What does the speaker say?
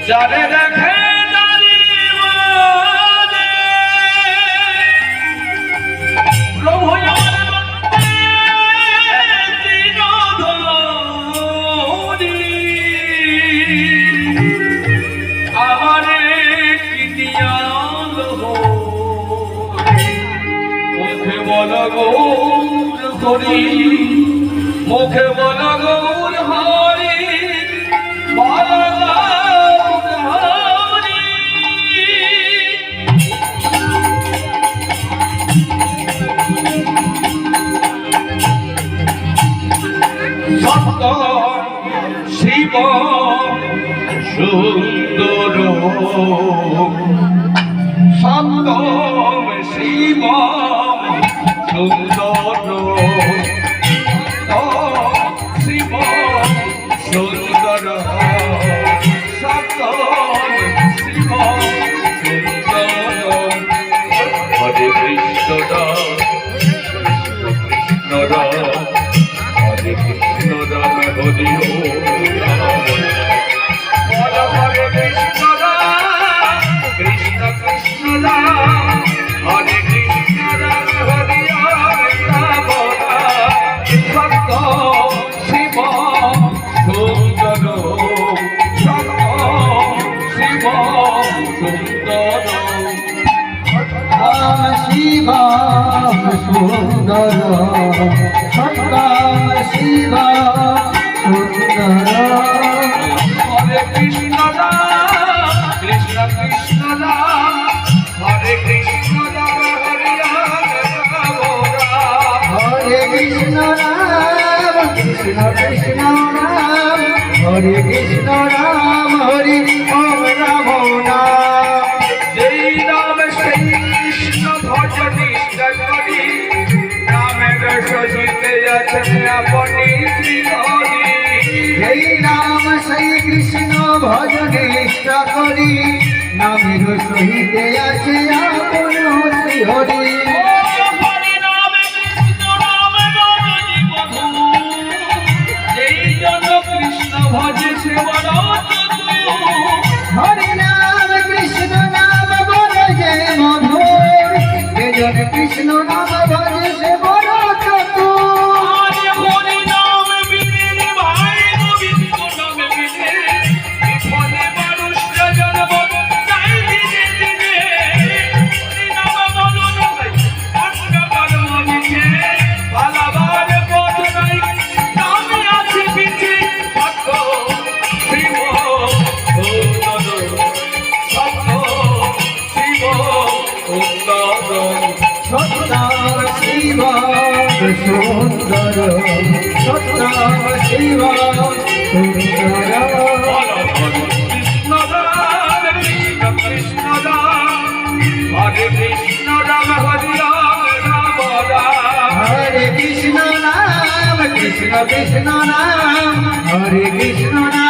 যারে দেখে মুখে বল গৌর হরি বল গৌর হরি সত্য শিব সুন্দর সত্য শিব সুন্দর শিব সুন্দর সত্য শিব সুন্দর হরে কৃষ্ণ কৃষ্ণ রাম হরে কৃষ্ণ রাম হরি হরে কৃষ্ণ রাম কৃষ্ণ কৃষ্ণ রাম হরে কৃষ্ণ রাম হরি রাম সত্য শিব সুন্দর সত্য শিব সুন্দর শিব সুন্দর সত্য শিব সুন্দর হরে কৃষ্ণ রাম কৃষ্ণ কৃষ্ণ রাম হরে কৃষ্ণ রাম হরি রাম হরে কৃষ্ণ রাম কৃষ্ণ কৃষ্ণ রাম হরে কৃষ্ণ রাম হরি ওম রাম নাম যেই নাম সেই কৃষ্ণ ভজ নিষ্ঠা করি নামের সহিতে আছেন আপনি শ্রীহরি যেই নাম সেই কৃষ্ণ ভজ নিষ্ঠা করি নামের সহিতে আছে আপন শ্রীহরি ভজে সে বড় হরি নাম কৃষ্ণ নাম বড় যে মধুর যেজন কৃষ্ণ নাম ভজে সে বড় চতুর হরি নাম বীরের ভাই গোবিন্দ নাম বিনে ফলে মানুষ জন্ম চাই দিনে দিনে নাম বলুন ভাই অন্য কর্ম দিছে ভালাবার পথ নাই নামে আছে পিছে সত্য শিব সুন্দর সত্য শিব সুন্দর সত্য শিব সুন্দর সত্য শিব সুন্দর কৃষ্ণ রাম কৃষ্ণ কৃষ্ণ রাম হরে কৃষ্ণ রাম হরি রাম রাম হরে কৃষ্ণ নাম কৃষ্ণ কৃষ্ণ নাম হরে কৃষ্ণ নাম